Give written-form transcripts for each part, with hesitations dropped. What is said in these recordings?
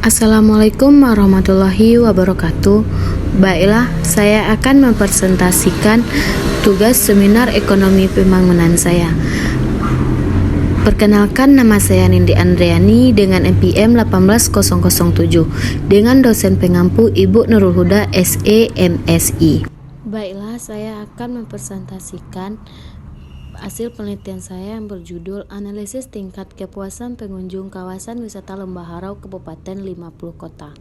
Assalamualaikum warahmatullahi wabarakatuh. Baiklah, saya akan mempresentasikan tugas seminar ekonomi pembangunan saya. Perkenalkan, nama saya Nindi Andriani dengan NPM 18007 dengan dosen pengampu Ibu Nurul Huda SE MSI. Baiklah, saya akan mempresentasikan hasil penelitian saya yang berjudul Analisis Tingkat Kepuasan Pengunjung Kawasan Wisata Lembah Harau Kabupaten 50 Kota.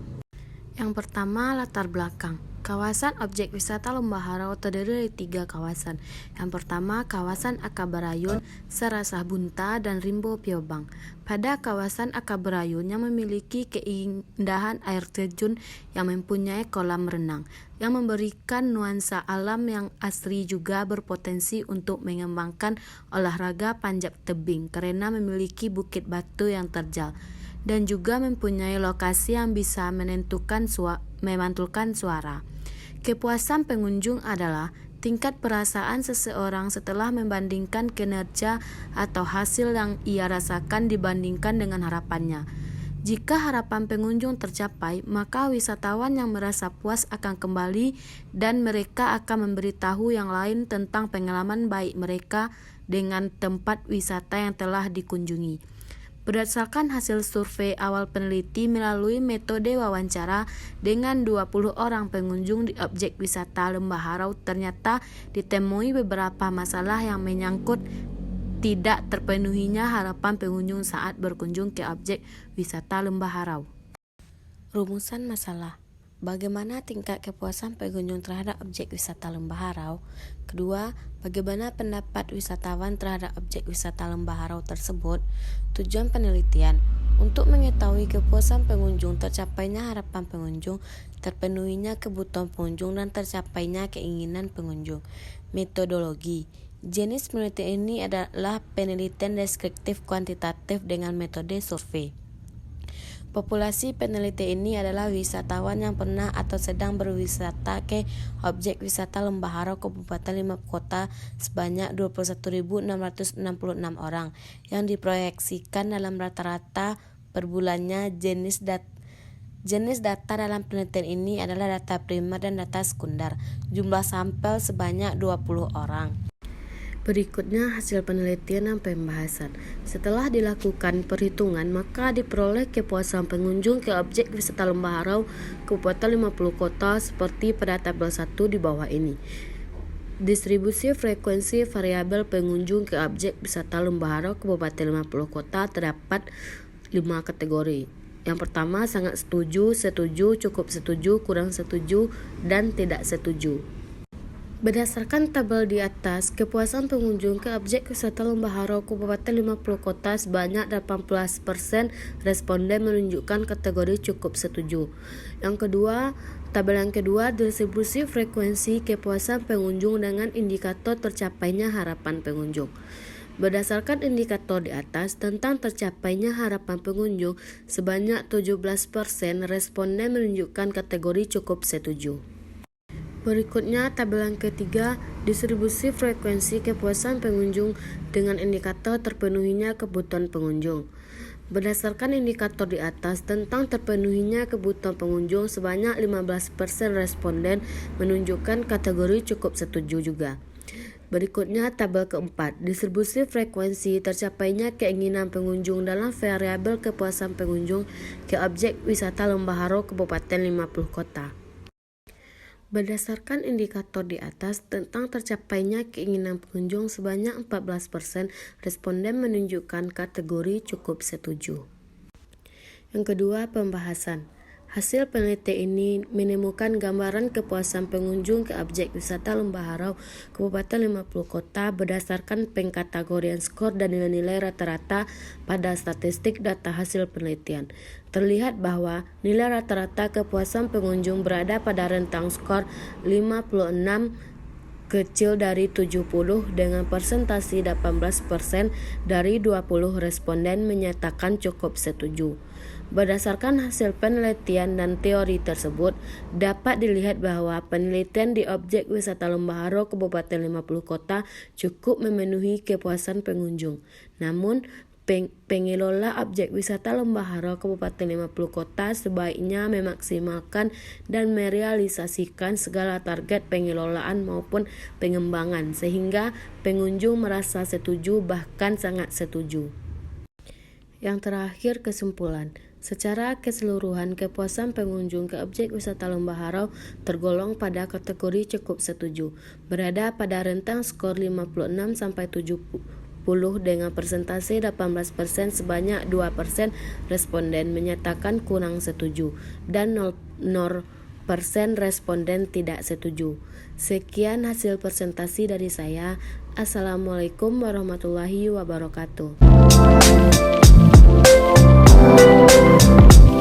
Yang pertama, latar belakang. Kawasan objek wisata Lembah Harau terdiri dari 3 kawasan. Yang pertama, kawasan Akabarayun, Sarasah Bunta, dan Rimbo Piobang. Pada kawasan Akabarayun yang memiliki keindahan air terjun yang mempunyai kolam renang, yang memberikan nuansa alam yang asri, juga berpotensi untuk mengembangkan olahraga panjat tebing karena memiliki bukit batu yang terjal, dan juga mempunyai lokasi yang bisa memantulkan suara. Kepuasan pengunjung adalah tingkat perasaan seseorang setelah membandingkan kinerja atau hasil yang ia rasakan dibandingkan dengan harapannya. Jika harapan pengunjung tercapai, maka wisatawan yang merasa puas akan kembali dan mereka akan memberitahu yang lain tentang pengalaman baik mereka dengan tempat wisata yang telah dikunjungi. Berdasarkan hasil survei awal peneliti melalui metode wawancara dengan 20 orang pengunjung di objek wisata Lembah Harau, ternyata ditemui beberapa masalah yang menyangkut tidak terpenuhinya harapan pengunjung saat berkunjung ke objek wisata Lembah Harau. Rumusan masalah. Bagaimana tingkat kepuasan pengunjung terhadap objek wisata Lembah Harau? Kedua, bagaimana pendapat wisatawan terhadap objek wisata Lembah Harau tersebut? Tujuan penelitian untuk mengetahui kepuasan pengunjung, tercapainya harapan pengunjung, terpenuhinya kebutuhan pengunjung, dan tercapainya keinginan pengunjung. Metodologi. Jenis penelitian ini adalah penelitian deskriptif kuantitatif dengan metode survei. Populasi peneliti ini adalah wisatawan yang pernah atau sedang berwisata ke objek wisata Lembah Harau Kabupaten 50 Kota sebanyak 21.666 orang yang diproyeksikan dalam rata-rata per bulannya. Jenis data dalam penelitian ini adalah data primer dan data sekunder. Jumlah sampel sebanyak 20 orang. Berikutnya hasil penelitian dan pembahasan. Setelah dilakukan perhitungan, maka diperoleh kepuasan pengunjung ke objek wisata Lembah Harau Kabupaten 50 Kota seperti pada tabel 1 di bawah ini. Distribusi frekuensi variabel pengunjung ke objek wisata Lembah Harau Kabupaten 50 Kota terdapat 5 kategori. Yang pertama, sangat setuju, cukup setuju, kurang setuju, dan tidak setuju. Berdasarkan tabel di atas, kepuasan pengunjung ke objek wisata Lembah Harau Kabupaten 50 Kota sebanyak 18% responden menunjukkan kategori cukup setuju. Tabel yang kedua, distribusi frekuensi kepuasan pengunjung dengan indikator tercapainya harapan pengunjung. Berdasarkan indikator di atas tentang tercapainya harapan pengunjung, sebanyak 17% responden menunjukkan kategori cukup setuju. Berikutnya tabel yang ketiga, distribusi frekuensi kepuasan pengunjung dengan indikator terpenuhinya kebutuhan pengunjung. Berdasarkan indikator di atas tentang terpenuhinya kebutuhan pengunjung, sebanyak 15% responden menunjukkan kategori cukup setuju juga. Berikutnya tabel keempat, distribusi frekuensi tercapainya keinginan pengunjung dalam variabel kepuasan pengunjung ke objek wisata Lembah Harau Kabupaten 50 Kota. Berdasarkan indikator di atas tentang tercapainya keinginan pengunjung, sebanyak 14% responden menunjukkan kategori cukup setuju. Yang kedua, pembahasan. Hasil penelitian ini menemukan gambaran kepuasan pengunjung ke objek wisata Lembah Harau Kabupaten 50 Kota berdasarkan pengkategorian skor dan nilai-nilai rata-rata pada statistik data hasil penelitian. Terlihat bahwa nilai rata-rata kepuasan pengunjung berada pada rentang skor 56 kecil dari 70 dengan persentase 18% dari 20 responden menyatakan cukup setuju. Berdasarkan hasil penelitian dan teori tersebut, dapat dilihat bahwa penelitian di objek wisata Lembah Harau Kabupaten 50 Kota cukup memenuhi kepuasan pengunjung. Namun, Pengelola objek wisata Lembah Harau Kabupaten 50 Kota sebaiknya memaksimalkan dan merealisasikan segala target pengelolaan maupun pengembangan sehingga pengunjung merasa setuju bahkan sangat setuju. Yang terakhir, kesimpulan. Secara keseluruhan, kepuasan pengunjung ke objek wisata Lembah Harau tergolong pada kategori cukup setuju, berada pada rentang skor 56 sampai 70 dengan persentase 18%. Sebanyak 2% responden menyatakan kurang setuju dan 0% responden tidak setuju. Sekian hasil presentasi dari saya. Assalamualaikum warahmatullahi wabarakatuh.